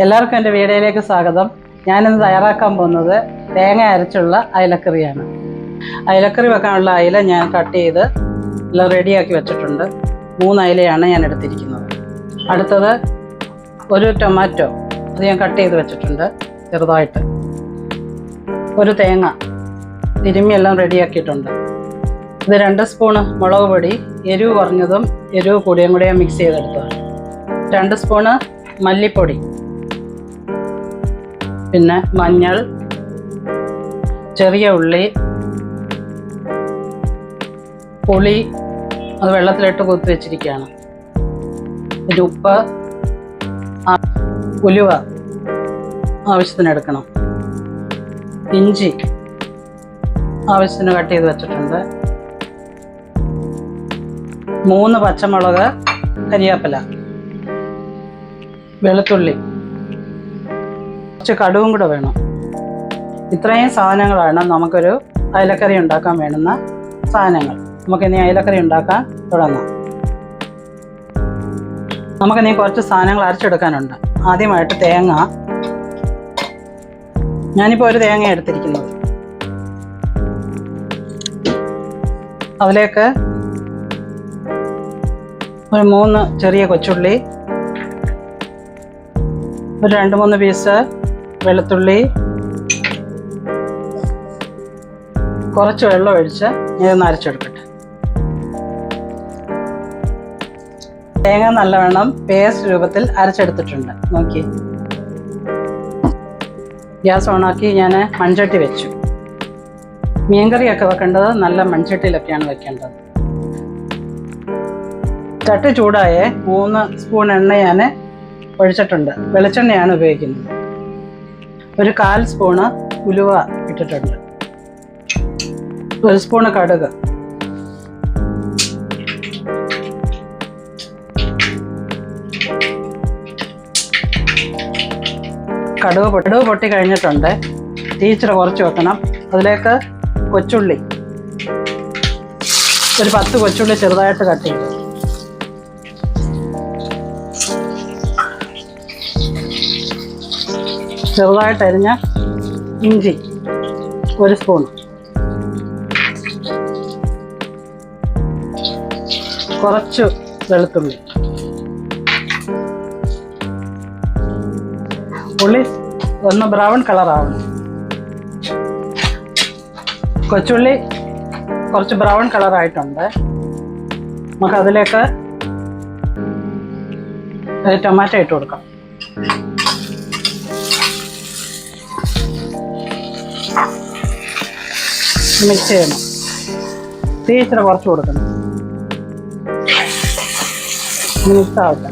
എല്ലാവർക്കും എൻ്റെ വീഡിയോയിലേക്ക് സ്വാഗതം. ഞാനിന്ന് തയ്യാറാക്കാൻ പോകുന്നത് തേങ്ങ അരച്ചുള്ള അയലക്കറിയാണ്. അയലക്കറി വെക്കാനുള്ള അയില ഞാൻ കട്ട് ചെയ്ത് എല്ലാം റെഡിയാക്കി വെച്ചിട്ടുണ്ട്. 3 അയിലയാണ് ഞാൻ എടുത്തിരിക്കുന്നത്. അടുത്തത് ഒരു ടൊമാറ്റോ, അത് ഞാൻ കട്ട് ചെയ്ത് വെച്ചിട്ടുണ്ട് ചെറുതായിട്ട്. ഒരു തേങ്ങ തിരുമ്മിയെല്ലാം റെഡിയാക്കിയിട്ടുണ്ട്. ഇത് 2 സ്പൂണ് മുളക് പൊടി, എരിവ് കുറഞ്ഞതും എരിവ് കൂടിയും കൂടെ ഞാൻ മിക്സ് ചെയ്തെടുത്തതാണ്. 2 സ്പൂണ് മല്ലിപ്പൊടി, പിന്നെ മഞ്ഞൾ, ചെറിയ ഉള്ളി, പുളി അത് വെള്ളത്തിലിട്ട് കുത്തി വെച്ചിരിക്കുകയാണ്. പിന്നെ ഉപ്പ്, ഉലുവ ആവശ്യത്തിന് എടുക്കണം. ഇഞ്ചി ആവശ്യത്തിന് കട്ട് ചെയ്ത് വെച്ചിട്ടുണ്ട്. 3 പച്ചമുളക്, കരിയാപ്പില, വെളുത്തുള്ളി, കുറച്ച് കടുവും കൂടെ വേണം. ഇത്രയും സാധനങ്ങളാണ് നമുക്കൊരു അയലക്കറി ഉണ്ടാക്കാൻ വേണ്ടുന്ന സാധനങ്ങൾ. നമുക്കിനി അയലക്കറി ഉണ്ടാക്കാൻ തുടങ്ങാം. നമുക്കിനി കുറച്ച് സാധനങ്ങൾ അരച്ചെടുക്കാനുണ്ട്. ആദ്യമായിട്ട് തേങ്ങ, ഞാനിപ്പോൾ ഒരു തേങ്ങ എടുത്തിരിക്കുന്നത്. അതിലേക്ക് ഒരു 3 ചെറിയ കൊച്ചുള്ളി, ഒരു 2-3 പീസ് വെളുത്തുള്ളി, കുറച്ച് വെള്ളം ഒഴിച്ച് ഇതൊന്ന് അരച്ചെടുക്കട്ടെ. തേങ്ങ നല്ലവണ്ണം പേസ്റ്റ് രൂപത്തിൽ അരച്ചെടുത്തിട്ടുണ്ട്. നോക്കി, ഗ്യാസ് ഓണാക്കി ഞാൻ മൺചട്ടി വെച്ചു. മീൻകറിയൊക്കെ വെക്കേണ്ടത് നല്ല മൺചട്ടിയിലൊക്കെയാണ് വെക്കേണ്ടത്. ചട്ടി ചൂടായേ 3 സ്പൂൺ എണ്ണ ഞാൻ ഒഴിച്ചിട്ടുണ്ട്. വെളിച്ചെണ്ണയാണ് ഉപയോഗിക്കുന്നത്. ഒരു 1/4 സ്പൂണ് ഉലുവ ഇട്ടിട്ടുണ്ട്. 1 സ്പൂണ് കടുക്, കടുക് പൊട്ടി കഴിഞ്ഞിട്ടുണ്ട്. തീ ഇച്ചിരി കുറച്ച് വെക്കണം. അതിലേക്ക് കൊച്ചുള്ളി, ഒരു 10 കൊച്ചുള്ളി ചെറുതായിട്ട് കട്ട് ചെയ്തു. ചെറുതായിട്ട് അരിഞ്ഞ ഇഞ്ചി 1 സ്പൂൺ, കുറച്ച് വെളുത്തുള്ളി, ഉള്ളി ഒന്ന് ബ്രൗൺ കളറാവണം. കൊച്ചുള്ളി കുറച്ച് ബ്രൗൺ കളറായിട്ടുണ്ട്. നമുക്കതിലേക്ക് ടൊമാറ്റോ ഇട്ട് കൊടുക്കാം. മിക്സ് ചെയ്യണം. തീ ഇച്ചിരി കുറച്ച് കൊടുക്കണം. മിക്സ് ആവട്ടെ.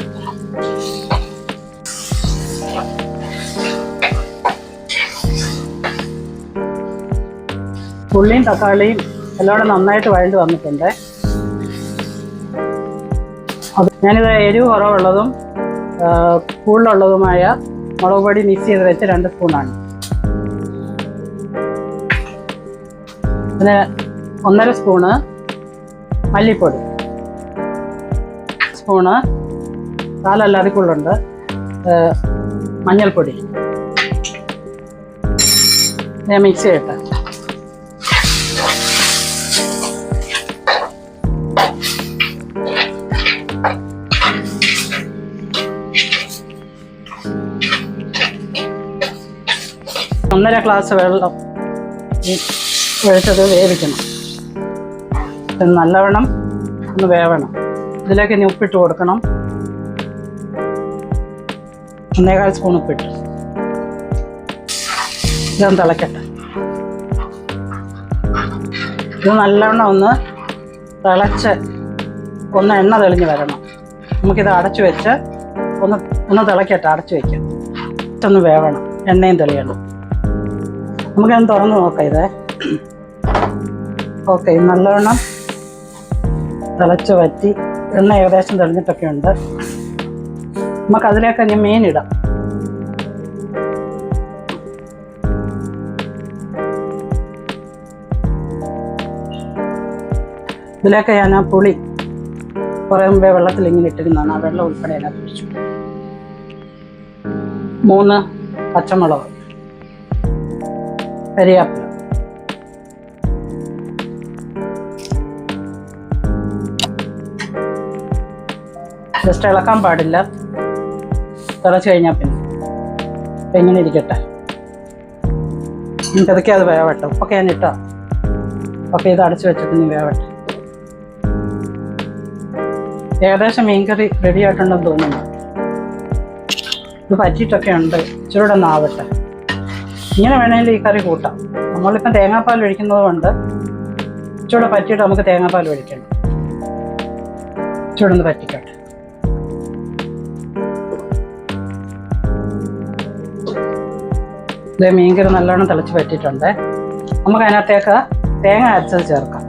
ഉള്ളിയും തക്കാളിയും എല്ലാം കൂടെ നന്നായിട്ട് വഴണ്ട് വന്നിട്ടുണ്ട്. അത് ഞാനിത് എരിവ് കുറവുള്ളതും കൂടുതലുള്ളതുമായ മുളക് പൊടി മിക്സ് ചെയ്ത് വെച്ച് 2 സ്പൂണാണ്. പിന്നെ 1.5 സ്പൂണ് മല്ലിപ്പൊടി, സ്പൂണ് കാലല്ലാതിക്കുള്ളുണ്ട് മഞ്ഞൾപ്പൊടി. ഞാൻ മിക്സ് ചെയ്യട്ടെ. ഒന്നര ഗ്ലാസ് വെള്ളം ഒഴിച്ചത് വേവിക്കണം. നല്ലവണ്ണം ഒന്ന് വേവണം. ഇതിലേക്ക് ഇനി ഉപ്പിട്ട് കൊടുക്കണം. 1.25 സ്പൂൺ ഉപ്പിട്ട് ഇതൊന്ന് തിളക്കട്ടെ. ഇത് നല്ലവണ്ണം ഒന്ന് തിളച്ച് എണ്ണ തെളിഞ്ഞ് വരണം. നമുക്കിത് അടച്ചു വെച്ച് ഒന്ന് തിളക്കട്ടെ. അടച്ചു വയ്ക്കാം. ഒന്ന് വേവണം, എണ്ണയും തെളിയണം. നമുക്കൊന്ന് തുറന്ന് നോക്കാം. ഇത് ഓക്കെ, നല്ലവണ്ണം തിളച്ച് വറ്റി എണ്ണ ഏകദേശം തെളിഞ്ഞിട്ടൊക്കെ ഉണ്ട്. നമുക്കതിലേക്ക് ഞാൻ മീനിടാം. ഇതിലേക്ക് ഞാൻ ആ പുളി കുറേ മുമ്പേ വെള്ളത്തിൽ ഇങ്ങനെ ഇട്ടിരുന്നതാണ്. ആ വെള്ളം ഉൾപ്പെടെ അതിനകത്ത് ഒഴിച്ചു. 3 പച്ചമുളക്, കരിയാപ്പില, ജസ്റ്റ് ഇളക്കാൻ പാടില്ല, തിളച്ച് കഴിഞ്ഞാൽ പിന്നെ ഇങ്ങനെ ഇരിക്കട്ടെ. ഇതൊക്കെ അത് വേവട്ടെ. ഉപ്പൊക്കെ ഞാൻ ഇട്ടാ. ഓക്കെ, ഇത് അടച്ചു വെച്ചിട്ട് നീ വേവട്ടെ. ഏകദേശം മീൻകറി റെഡി ആയിട്ടുണ്ടെന്ന് തോന്നുന്നു. ഇത് പറ്റിയിട്ടൊക്കെ ഉണ്ട്, ഇച്ചിരി കൂടെ ഒന്ന് ആവട്ടെ. ഇങ്ങനെ വേണമെങ്കിൽ ഈ കറി കൂട്ടാം. നമ്മളിപ്പം തേങ്ങാപ്പാൽ ഒഴിക്കുന്നത് കൊണ്ട് ഇച്ചിരി പറ്റിയിട്ട് നമുക്ക് തേങ്ങാപ്പാൽ ഒഴിക്കണം. ഇച്ചിരി ഒന്ന് പറ്റിക്കട്ടെ. ഇത് മീൻകറി നല്ലോണം തിളച്ച് പറ്റിയിട്ടുണ്ട്. നമുക്ക് അതിനകത്തേക്ക് തേങ്ങ അരച്ചത് ചേർക്കാം.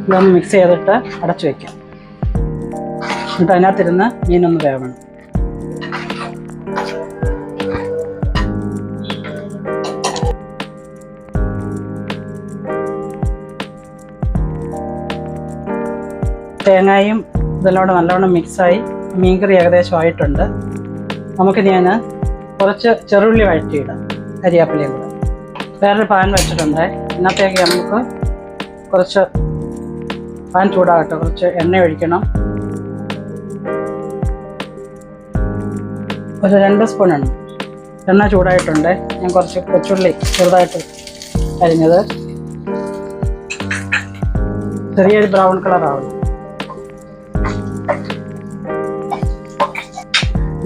ഇതൊന്ന് മിക്സ് ചെയ്തിട്ട് അടച്ചു വയ്ക്കാം. എന്നിട്ട് അതിനകത്തിരുന്ന് മീനൊന്ന് വേവണം. തേങ്ങയും ഇതെല്ലാം നല്ലോണം മിക്സായി മീൻകറി ഏകദേശം ആയിട്ടുണ്ട്. നമുക്ക് ഞാൻ കുറച്ച് ചെറുള്ളി വഴറ്റിയിടാം, കരിയാപ്പിലയും കൂടെ. വേറൊരു പാൻ വെച്ചിട്ടുണ്ട്. ഇന്നത്തേക്ക് നമുക്ക് കുറച്ച് പാൻ ചൂടാകട്ടെ. കുറച്ച് എണ്ണ ഒഴിക്കണം. ഒരു 2 സ്പൂൺ എണ്ണ. എണ്ണ ചൂടായിട്ടുണ്ട്. ഞാൻ കുറച്ച് കൊച്ചുള്ളി ചെറുതായിട്ട് അരിഞ്ഞത് ചെറിയൊരു ബ്രൗൺ കളറാവും.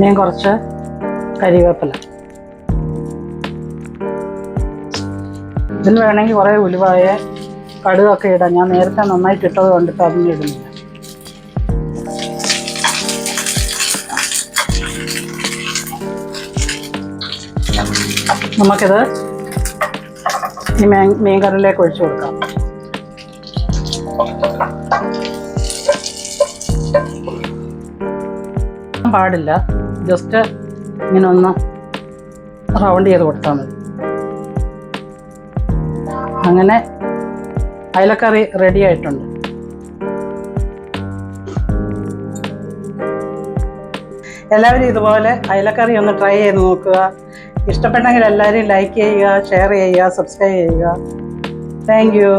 ഞാൻ കുറച്ച് കരിവേപ്പില. ഇതിന് വേണമെങ്കിൽ കുറേ ഉലുവായ കടുകൊക്കെ ഇടാം. ഞാൻ നേരത്തെ നന്നായിട്ട് ഇട്ടത് കൊണ്ടിട്ട് അതൊന്നും ഇടുന്നില്ല. നമുക്കിത് ഈ മീൻകറിയിലേക്ക് ഒഴിച്ചു കൊടുക്കാം. പാടില്ല, ജസ്റ്റ് ഇങ്ങനെ ഒന്ന് റൗണ്ട് ചെയ്ത് കൊടുത്താൽ മതി. അങ്ങനെ അയലക്കറി റെഡി ആയിട്ടുണ്ട്. എല്ലാവരും ഇതുപോലെ അയലക്കറി ഒന്ന് ട്രൈ ചെയ്ത് നോക്കുക. ഇഷ്ടപ്പെട്ടെങ്കിൽ എല്ലാവരും ലൈക്ക് ചെയ്യുക, ഷെയർ ചെയ്യുക, സബ്സ്ക്രൈബ് ചെയ്യുക. Thank you.